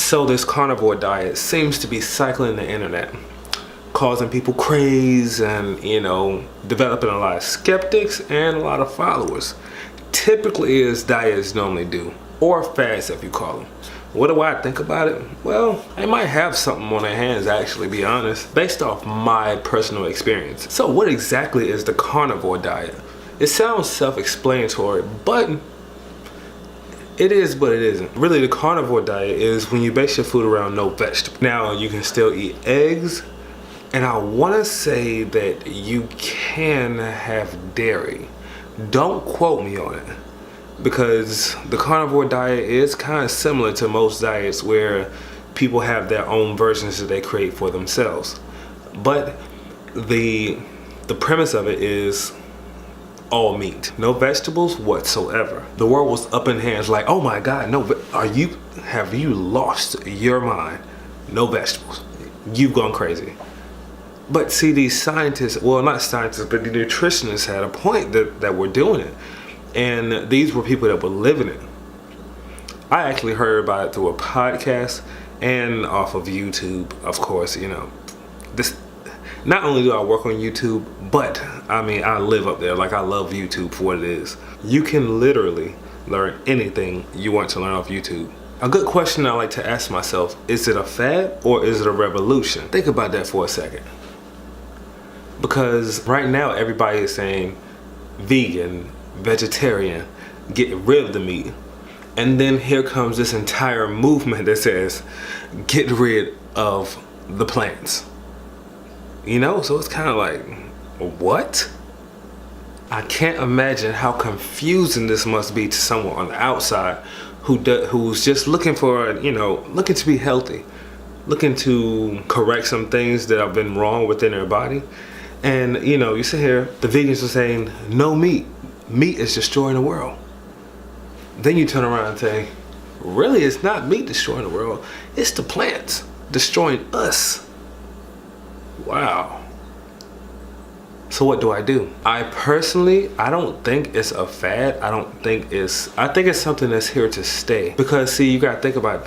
So this carnivore diet seems to be cycling the internet, causing people craze and, developing a lot of skeptics and a lot of followers. Typically, as diets normally do, or fads if you call them. What do I think about it? Well, they might have something on their hands, actually, be honest, based off my personal experience. So what exactly is the carnivore diet? It sounds self-explanatory, but it is, but it isn't. Really, the carnivore diet is when you base your food around no vegetables. Now, you can still eat eggs, and I want to say that you can have dairy. Don't quote me on it, because the carnivore diet is kind of similar to most diets where people have their own versions that they create for themselves. But the premise of it is all meat, no vegetables whatsoever. The world was up in hands like, oh my God, no, have you lost your mind? No vegetables. You've gone crazy. But see, these scientists, well, not scientists, but the nutritionists had a point that we're doing it. And these were people that were living it. I actually heard about it through a podcast and off of YouTube, of course. This, not only do I work on YouTube, but I live up there. Like, I love YouTube for what it is. You can literally learn anything you want to learn off YouTube. A good question I like to ask myself, is it a fad or is it a revolution? Think about that for a second. Because right now everybody is saying vegan, vegetarian, get rid of the meat. And then here comes this entire movement that says get rid of the plants. So it's kind of like, what? I can't imagine how confusing this must be to someone on the outside who's just looking for, looking to be healthy, looking to correct some things that have been wrong within their body. And, you sit here, the vegans are saying, no meat. Meat is destroying the world. Then you turn around and say, really, it's not meat destroying the world. It's the plants destroying us. Wow. So what do I do? I don't think it's a fad. I think it's something that's here to stay. Because see, you gotta think about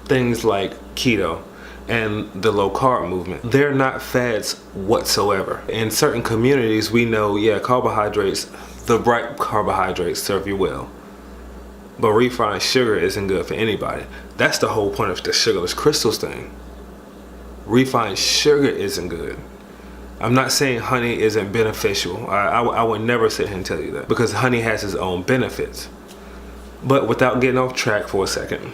things like keto and the low carb movement. They're not fads whatsoever. In certain communities, we know, carbohydrates, the right carbohydrates serve you well. But refined sugar isn't good for anybody. That's the whole point of the sugarless crystals thing. Refined sugar isn't good. I'm not saying honey isn't beneficial. I would never sit here and tell you that, because honey has its own benefits. But without getting off track for a second,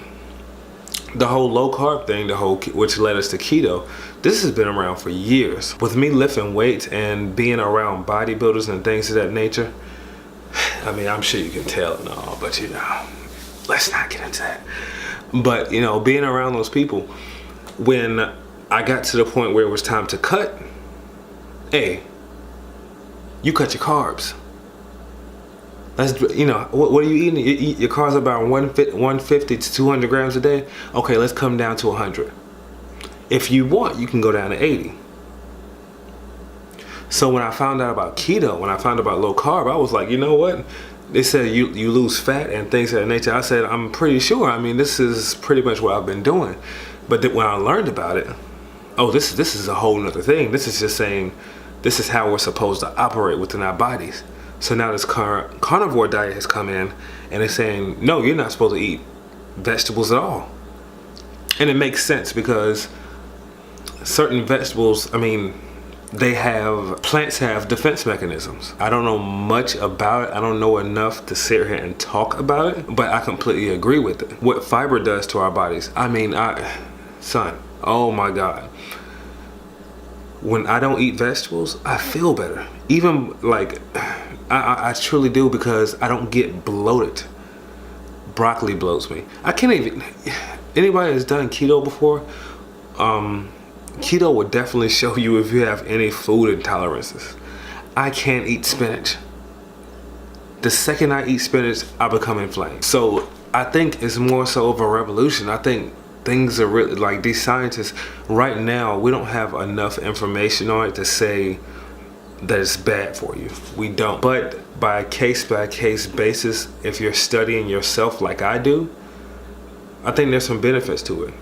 the whole low carb thing, which led us to keto, this has been around for years. With me lifting weights and being around bodybuilders and things of that nature, I'm sure you can tell and all, but let's not get into that. But being around those people, when I got to the point where it was time to cut, hey, you cut your carbs. What are you eating? Your carbs about 150 to 200 grams a day. Okay, let's come down to 100. If you want, you can go down to 80. So when I found out about keto, when I found out about low carb, I was like, you know what? They said you lose fat and things of that nature. I said, I'm pretty sure. This is pretty much what I've been doing. But then when I learned about it, this is a whole nother thing. This is just saying, this is how we're supposed to operate within our bodies. So now this carnivore diet has come in and it's saying, no, you're not supposed to eat vegetables at all. And it makes sense, because certain vegetables, plants have defense mechanisms. I don't know much about it. I don't know enough to sit here and talk about it, but I completely agree with it. What fiber does to our bodies. Oh my God. When I don't eat vegetables, I feel better. Even I truly do, because I don't get bloated. Broccoli bloats me. I can't even, anybody that's done keto before, keto will definitely show you if you have any food intolerances. I can't eat spinach. The second I eat spinach, I become inflamed. So I think it's more so of a revolution. I think things are really, like, these scientists, right now, we don't have enough information on it to say that it's bad for you. We don't. But by a case-by-case basis, if you're studying yourself like I do, I think there's some benefits to it.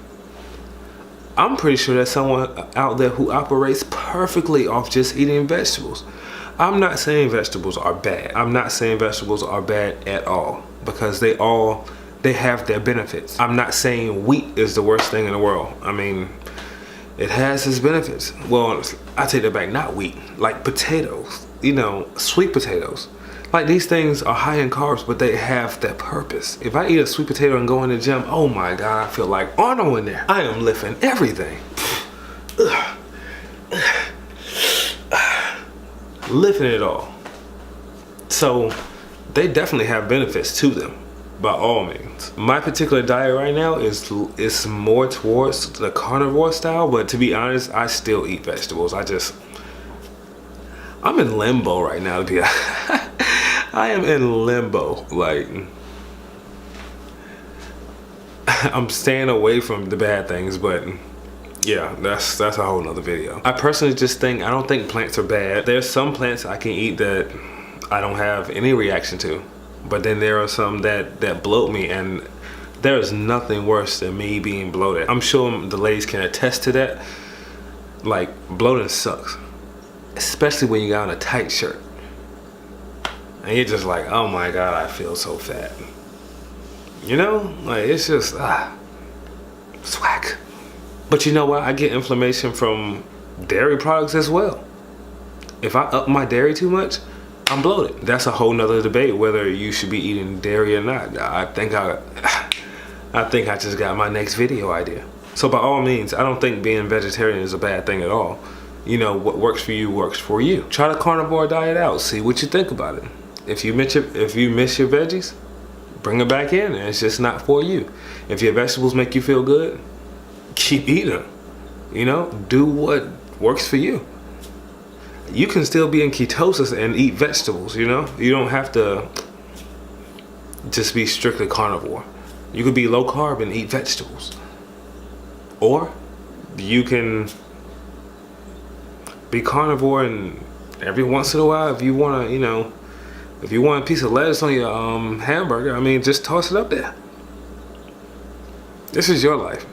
I'm pretty sure there's someone out there who operates perfectly off just eating vegetables. I'm not saying vegetables are bad. I'm not saying vegetables are bad at all, because they have their benefits. I'm not saying wheat is the worst thing in the world. I mean, it has its benefits. Well, I take that back, not wheat, like potatoes, you know, sweet potatoes. Like, these things are high in carbs, but they have their purpose. If I eat a sweet potato and go in the gym, oh my God, I feel like Arnold in there. I am lifting everything. Lifting it all. So they definitely have benefits to them, by all means. My particular diet right now is more towards the carnivore style, but to be honest, I still eat vegetables. I'm in limbo right now, to be honest. I am in limbo. Like, I'm staying away from the bad things, but yeah, that's a whole nother video. I personally just I don't think plants are bad. There's some plants I can eat that I don't have any reaction to, but then there are some that bloat me, and there is nothing worse than me being bloated. I'm sure the ladies can attest to that. Like, bloating sucks, especially when you got on a tight shirt and you're just like, oh my God, I feel so fat. You know, like, it's just swag. But you know what? I get inflammation from dairy products as well. If I up my dairy too much, I'm bloated. That's a whole nother debate whether you should be eating dairy or not. I think I just got my next video idea. So by all means, I don't think being vegetarian is a bad thing at all. You know, what works for you works for you. Try the carnivore diet out. See what you think about it. If you miss your veggies, bring it back in, and it's just not for you. If your vegetables make you feel good, keep eating them. You know, do what works for you. You can still be in ketosis and eat vegetables, you know? You don't have to just be strictly carnivore. You could be low carb and eat vegetables. Or you can be carnivore, and every once in a while, if you want to, you know, if you want a piece of lettuce on your hamburger, I mean, just toss it up there. This is your life.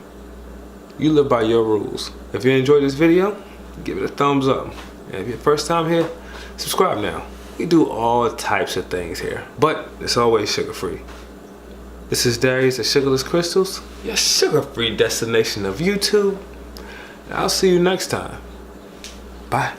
You live by your rules. If you enjoyed this video, give it a thumbs up. And if you're first time here, subscribe now. We do all types of things here, but it's always sugar-free. This is Darius at Sugarless Crystals, your sugar-free destination of YouTube. And I'll see you next time. Bye.